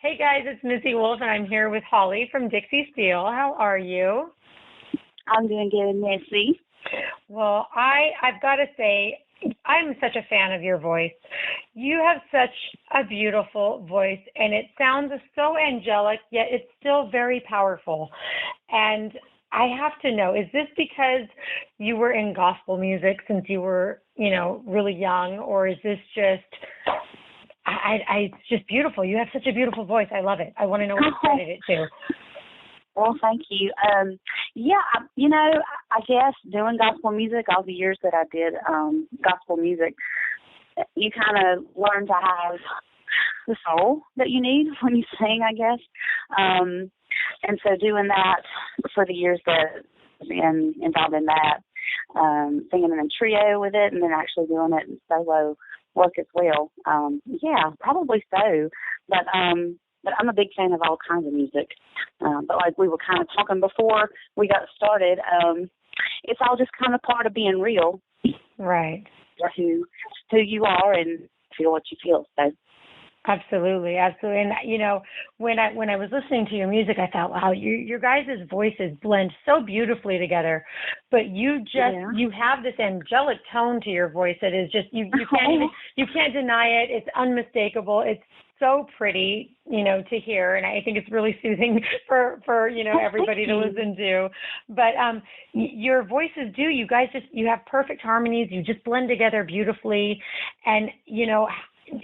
Hey guys, it's Missy Wolf, and I'm here with Holly from Dixie Still. How are you? I'm doing good, Missy. Well, I've got to say, I'm such a fan of your voice. You have such a beautiful voice, and it sounds so angelic, yet it's still very powerful. And I have to know, is this because you were in gospel music since you were, really young, or is this just it's just beautiful. You have such a beautiful voice. I love it. I want to know what you started it to. Well, thank you. I guess doing gospel music, all the years that I did gospel music, you kind of learn to have the soul that you need when you sing, I guess. And so doing that for the years that I was involved in that, singing in a trio with it, and then actually doing it in solo work as well. Probably so. But I'm a big fan of all kinds of music. But like we were kind of talking before we got started, it's all just kind of part of being real. Right. Who you are and feel what you feel. So. Absolutely. And when I was listening to your music, I thought, wow, your guys' voices blend so beautifully together. But you have this angelic tone to your voice that is just you can't deny it. It's unmistakable. It's so pretty, to hear, and I think it's really soothing for everybody to listen to. But your voices do. You guys you have perfect harmonies. You just blend together beautifully, and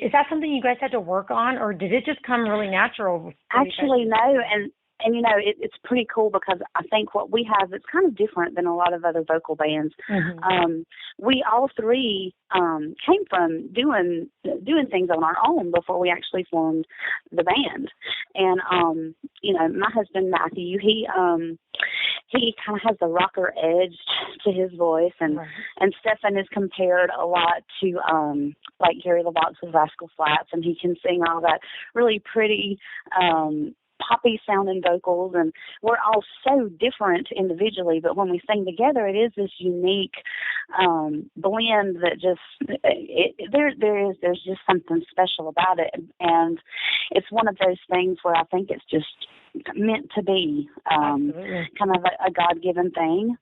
is that something you guys had to work on, or did it just come really natural? Actually, no, and it's pretty cool because I think what we have is kind of different than a lot of other vocal bands. Mm-hmm. We all three came from doing things on our own before we actually formed the band. And my husband Matthew, he kind of has the rocker edge to his voice, and right. And Stephen is compared a lot to like Gary LaVox with Rascal Flatts, and he can sing all that really pretty poppy sounding vocals, and we're all so different individually, but when we sing together, it is this unique blend that just there's just something special about it, and it's one of those things where I think it's just meant to be, kind of a God-given thing,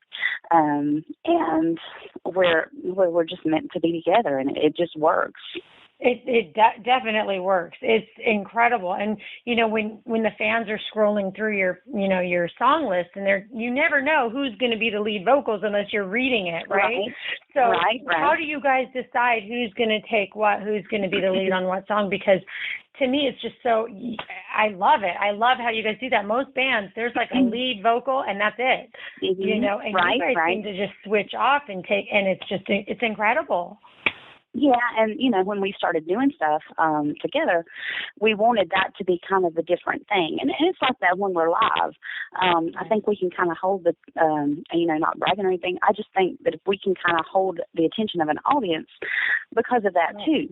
and we're just meant to be together, and it just works. It definitely works. It's incredible. And, when the fans are scrolling through your song list, and you never know who's going to be the lead vocals unless you're reading it, right? So right. How do you guys decide who's going to take what, who's going to be the lead on what song? Because to me, it's just so, I love it. I love how you guys do that. Most bands, there's like a lead vocal and that's it, and you guys seem to just switch off and it's incredible. Yeah, and, when we started doing stuff together, we wanted that to be kind of a different thing. And it's like that when we're live. I think we can kind of hold not bragging or anything. I just think that if we can kind of hold the attention of an audience because of that, too.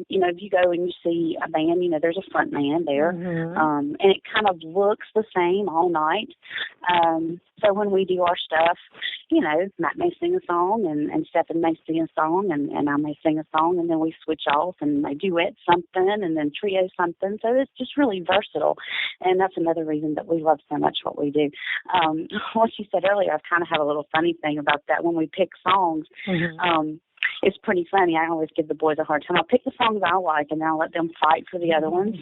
If you go and you see a band, there's a front man there, mm-hmm. And it kind of looks the same all night. So when we do our stuff, Matt may sing a song and Stephen may sing a song and I may sing a song, and then we switch off and they duet something and then trio something. So it's just really versatile. And that's another reason that we love so much what we do. What you said earlier, I kind of have a little funny thing about that. When we pick songs, mm-hmm. It's pretty funny. I always give the boys a hard time. I'll pick the songs I like, and then I'll let them fight for the other ones.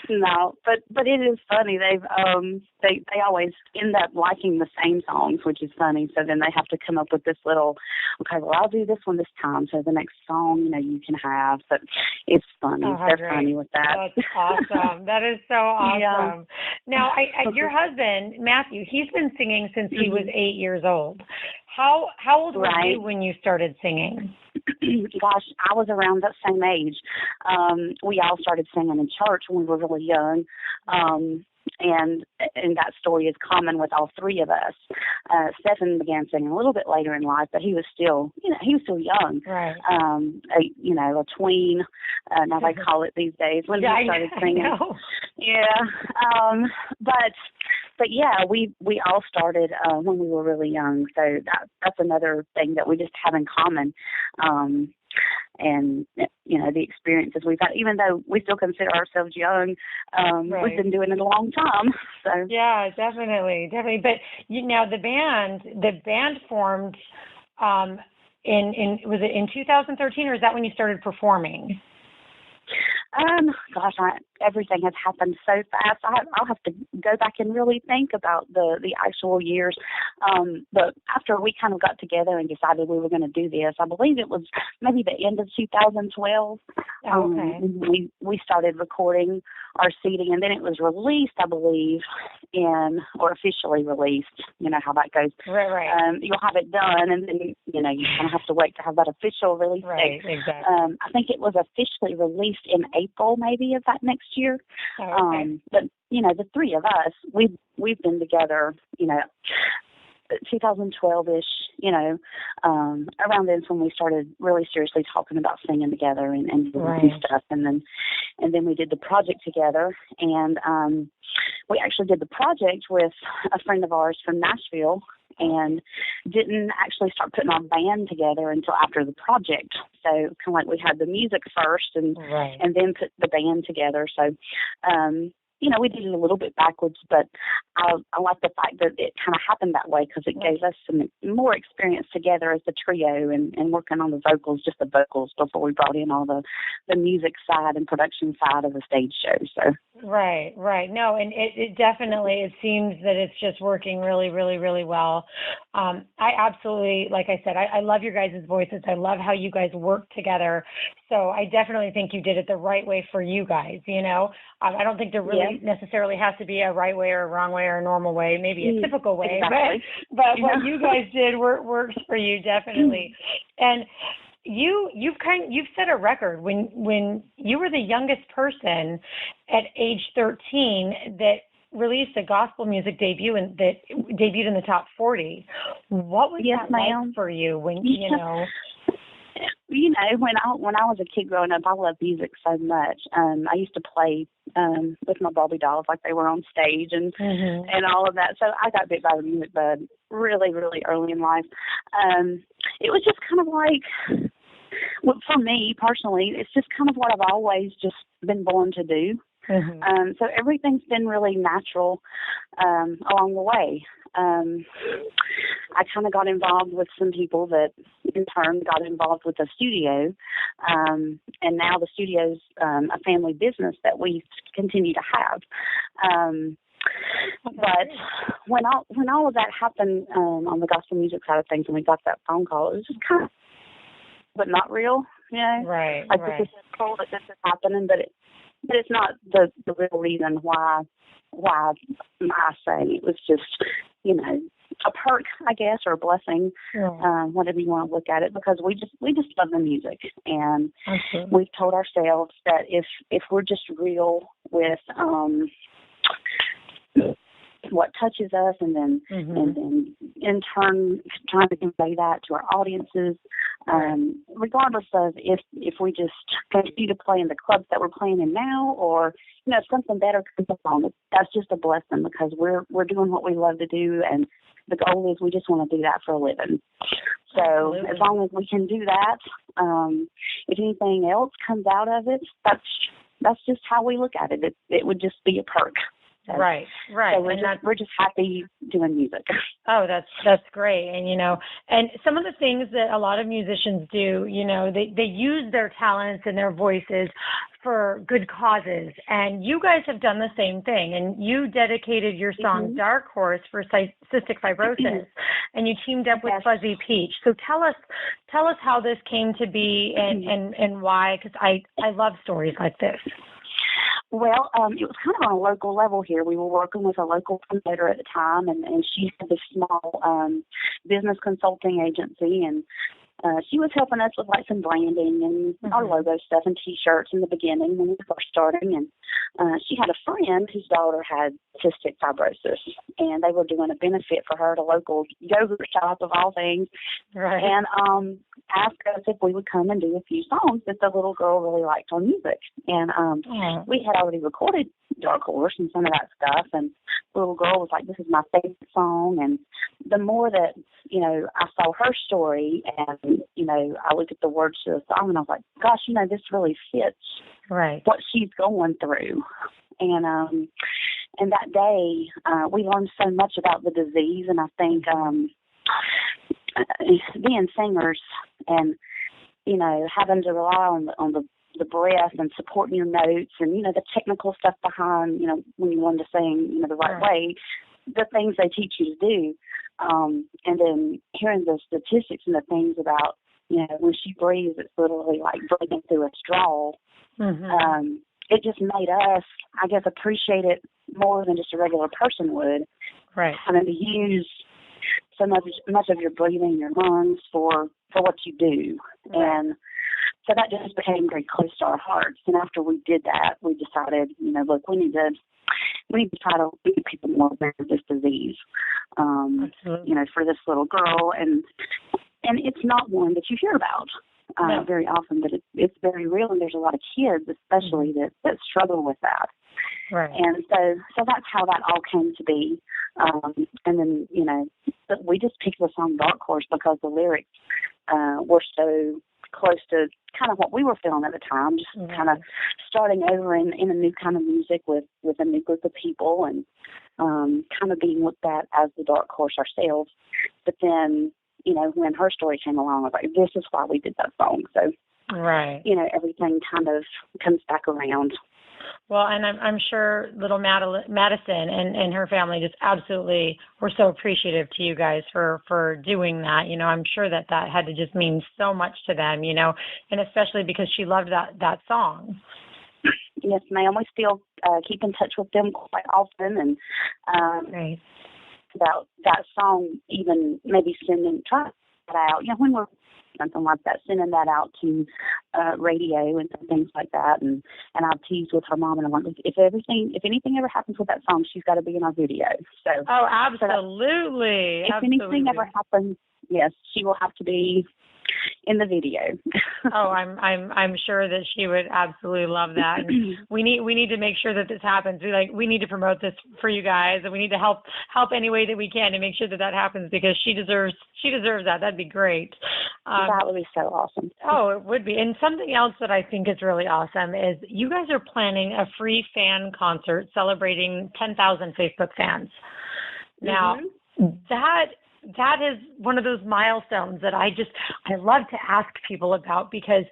No, but it is funny. They always end up liking the same songs, which is funny. So then they have to come up with this little, okay, well, I'll do this one this time. So the next song, you can have. But it's funny. Oh, they're funny with that. That's awesome. That is so awesome. Yeah. Now, your husband, Matthew, he's been singing since he was 8 years old. How old were you when you started singing? Gosh, I was around that same age. We all started singing in church when we were really young. And that story is common with all three of us. Stephen began singing a little bit later in life, but he was still young. Right. A tween. Now they call it these days when he started singing. I know. Yeah. But yeah, we all started when we were really young. So that's another thing that we just have in common. and the experiences we've had, even though we still consider ourselves young. We've been doing it a long time. So yeah, definitely. But now the band formed was it in 2013, or is that when you started performing? Gosh, everything has happened so fast. I'll have to go back and really think about the actual years. But after we kind of got together and decided we were going to do this, I believe it was maybe the end of 2012. Okay. We started recording our CD, and then it was released, I believe, or officially released. You know how that goes. Right. You'll have it done, and then you kind of have to wait to have that official release date. Right, exactly. I think it was officially released in April, maybe, of that next year. Oh, okay. But the three of us, we've been together, 2012-ish, around then when we started really seriously talking about singing together and doing stuff. And then we did the project together, and we actually did the project with a friend of ours from Nashville, and didn't actually start putting our band together until after the project. So kind of like we had the music first and then put the band together. So, we did it a little bit backwards, but I like the fact that it kind of happened that way because it gave us some more experience together as the trio and working on the vocals, just the vocals, before we brought in all the music side and production side of the stage show. So Right. No, and it definitely, it seems that it's just working really, really, really well. I absolutely, like I said, I love your guys' voices. I love how you guys work together. So I definitely think you did it the right way for you guys, I don't think there really necessarily has to be a right way or a wrong way or a normal way, maybe a typical way, exactly. but what you guys did works for you, definitely. And you've set a record when you were the youngest person at age 13 that released a gospel music debut and that debuted in the top 40. What was that like for you when when I was a kid growing up, I loved music so much. I used to play with my Barbie dolls like they were on stage and all of that. So I got bit by the music bug really, really early in life. It was just kind of like, well, for me personally, it's just kind of what I've always just been born to do. So everything's been really natural along the way. I kind of got involved with some people that in turn got involved with the studio. And now the studio's a family business that we continue to have. But when all of that happened on the gospel music side of things, and we got that phone call, it was just kind of, but not real, Right. This is cool that this is happening, but it's not the real reason why I sang. It was just, a perk, I guess, or a blessing, whatever you want to look at it, because we just love the music, and we've told ourselves that if we're just real with what touches us, and then in turn trying to convey that to our audiences, regardless of if we just continue to play in the clubs that we're playing in now, or if something better comes along, that's just a blessing, because we're doing what we love to do, and the goal is we just want to do that for a living. So as long as we can do that, if anything else comes out of it, that's just how we look at it. It would just be a perk. So, right. So we're just happy doing music. Oh, that's great. And, and some of the things that a lot of musicians do, they use their talents and their voices for good causes. And you guys have done the same thing. And you dedicated your song Dark Horse for cystic fibrosis, and you teamed up with Fuzzy Peach. So tell us how this came to be and why, because I love stories like this. Well, it was kind of on a local level here. We were working with a local promoter at the time, and she had this small business consulting agency, and she was helping us with like some branding and our logo stuff and T-shirts in the beginning when we were first starting. And she had a friend whose daughter had cystic fibrosis, and they were doing a benefit for her at a local yogurt shop of all things. Right. And asked us if we would come and do a few songs that the little girl really liked on music. And we had already recorded Dark Horse and some of that stuff. And the little girl was like, this is my favorite song. And the more that, you know, I saw her story and, you know, I looked at the words to the song and I was like, gosh, you know, this really fits what she's going through. And that day, we learned so much about the disease. And I think being singers and, you know, having to rely on the breath and supporting your notes and, you know, the technical stuff behind, you know, when you learn to sing, you know, the right way, the things they teach you to do. And then hearing the statistics and the things about, you know, when she breathes, it's literally like breathing through a straw. It just made us, I guess, appreciate it more than just a regular person would. Right. Having to use so much of your breathing, your lungs for what you do. Right. And so that just became very close to our hearts. And after we did that, we decided, you know, look, we need to try to make people more aware of this disease. You know, for this little girl, and it's not one that you hear about very often, but it's very real, and there's a lot of kids, especially that struggle with that. Right. And so that's how that all came to be. And then, you know, we just picked the song Dark Horse because the lyrics were so close to kind of what we were feeling at the time, just kind of starting over in a new kind of music with a new group of people and kind of being looked at as the Dark Horse ourselves. But then, you know, when her story came along, I was like, this is why we did that song. So, you know, everything kind of comes back around. Well, and I'm sure little Madison and her family just absolutely were so appreciative to you guys for doing that. You know, I'm sure that had to just mean so much to them, you know, and especially because she loved that song. Yes, ma'am. We still keep in touch with them quite often, and about that song, even maybe try that out. You know, when we're something like that, sending that out to radio and things like that, and I've teased with her mom, and I'm like, if anything ever happens with that song, she's got to be in our video. So absolutely. If anything ever happens, yes, she will have to be in the video. I'm sure that she would absolutely love that. And we need to make sure that this happens. We need to promote this for you guys, and we need to help any way that we can to make sure that happens, because she deserves that. That'd be great. That would be so awesome. Oh, it would be. And something else that I think is really awesome is you guys are planning a free fan concert celebrating 10,000 Facebook fans. Now, that is one of those milestones that I love to ask people about, because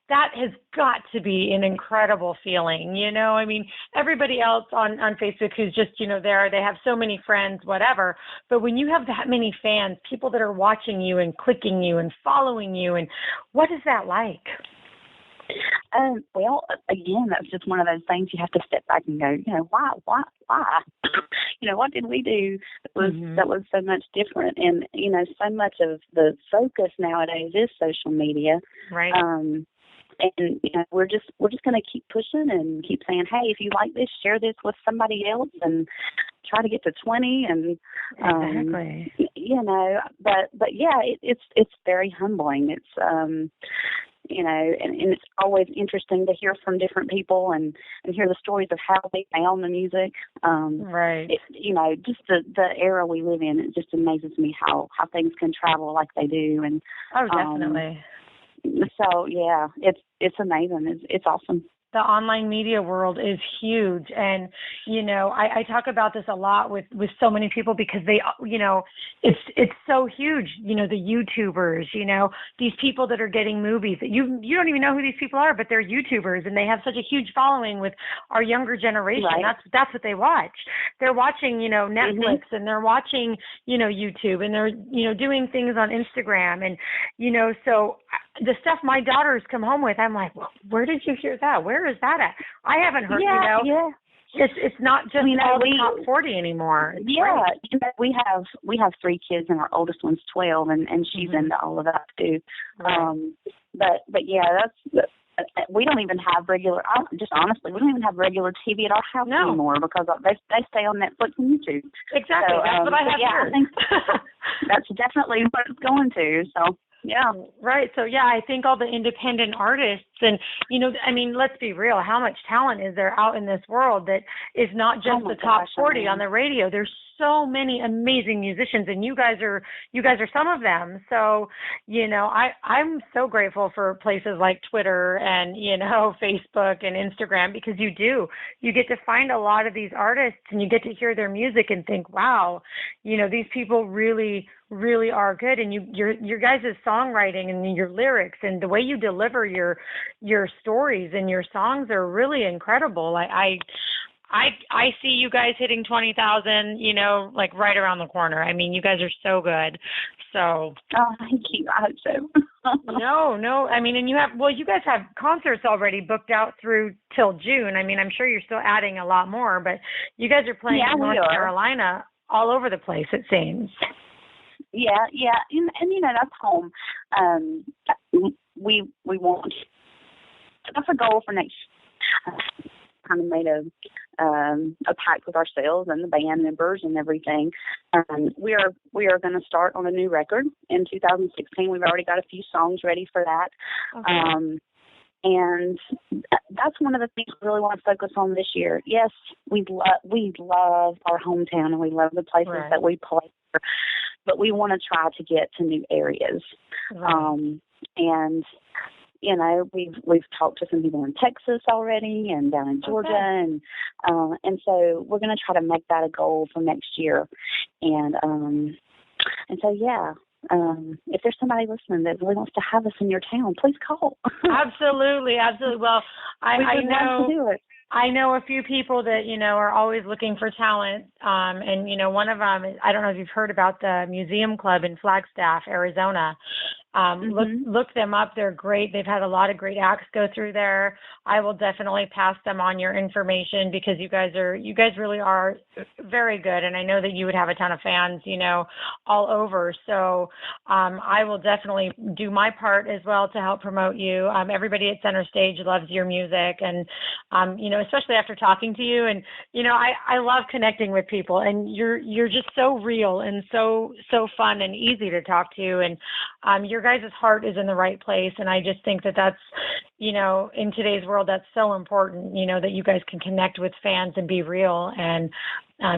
that has got to be an incredible feeling. You know, I mean, everybody else on Facebook who's just, you know, there, they have so many friends, whatever. But when you have that many fans, people that are watching you and clicking you and following you, and what is that like? Well, again, that's just one of those things you have to step back and go, you know, why? You know, what did we do that was so much different? And, you know, so much of the focus nowadays is social media. Right. And, you know, we're just going to keep pushing and keep saying, hey, if you like this, share this with somebody else and try to get to 20. And, exactly. You know, but yeah, it's very humbling. It's, you know, and it's always interesting to hear from different people and hear the stories of how they found the music. You know, just the era we live in, it just amazes me how things can travel like they do. And definitely. So yeah, it's amazing. It's awesome. The online media world is huge. And, you know, I talk about this a lot with so many people, because they, you know, it's so huge, you know, the YouTubers, you know, these people that are getting movies that you don't even know who these people are, but they're YouTubers, and they have such a huge following with our younger generation. Right. That's what they watch. They're watching, you know, Netflix, and they're watching, you know, YouTube, and they're, you know, doing things on Instagram. And, you know, so the stuff my daughters come home with, I'm like, well, where did you hear that? Where is that at? I haven't heard, you know. Yeah. It's not just all the top 40 anymore. It's great. You know, we have 3 kids, and our oldest one's 12, and she's into all of that too. Right. But yeah, we don't even have regular. Just honestly, we don't even have regular TV at our house anymore, because they stay on Netflix and YouTube. Exactly. So, that's what I have here. I think that's definitely what it's going to. So. Yeah. Right. So, yeah, I think all the independent artists and, I mean, let's be real. How much talent is there out in this world that is not just the top 40 on the radio? There's so many amazing musicians, and you guys are some of them. So, I'm so grateful for places like Twitter and, Facebook and Instagram, because you get to find a lot of these artists and you get to hear their music and think, wow, these people really are good. And your guys' songwriting and your lyrics and the way you deliver your stories and your songs are really incredible. I see you guys hitting 20,000, like right around the corner. I mean, you guys are so good. So. Oh, thank you. I hope so. No. I mean, and you guys have concerts already booked out through till June. I mean, I'm sure you're still adding a lot more, but you guys are playing in North Carolina all over the place, it seems. Yeah. And that's home. We want, that's a goal for next year. Kind of made a pact with ourselves and the band members and everything. We are going to start on a new record in 2016. We've already got a few songs ready for that. Okay. And that's one of the things we really want to focus on this year. Yes, we love our hometown and we love the places that we play, but we want to try to get to new areas. Right. And we've talked to some people in Texas already and down in Georgia, and so we're going to try to make that a goal for next year. And so if there's somebody listening that really wants to have us in your town, please call. Absolutely. Well, I know. Love to do it. I know a few people that, are always looking for talent. And, one of them, I don't know if you've heard about the Museum Club in Flagstaff, Arizona. Look them up. They're great. They've had a lot of great acts go through there. I will definitely pass them on your information, because you guys really are very good. And I know that you would have a ton of fans, all over. So I will definitely do my part as well to help promote you. Everybody at Center Stage loves your music, and, especially after talking to you. And, I love connecting with people, and you're just so real and so fun and easy to talk to. And your guys' heart is in the right place. And I just think that that's, in today's world, that's so important, that you guys can connect with fans and be real. And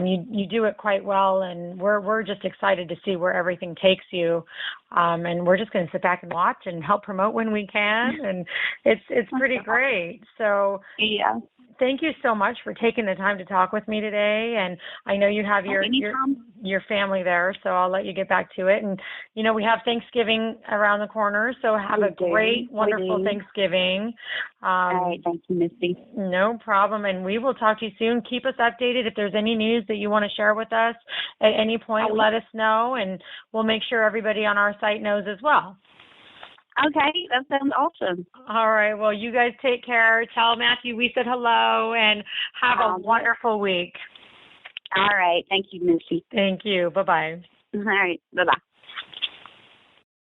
you do it quite well. And we're just excited to see where everything takes you. And we're just going to sit back and watch and help promote when we can. And it's pretty great. So yeah. Thank you so much for taking the time to talk with me today. And I know you have your family there, so I'll let you get back to it. And, we have Thanksgiving around the corner, so have a great, wonderful Thanksgiving. All right, thank you, Missy. No problem. And we will talk to you soon. Keep us updated. If there's any news that you want to share with us at any point, let us know, and we'll make sure everybody on our site knows as well. Okay, that sounds awesome. All right. Well, you guys take care. Tell Matthew we said hello, and have a wonderful week. All right. Thank you, Missy. Thank you. Bye-bye. All right. Bye-bye.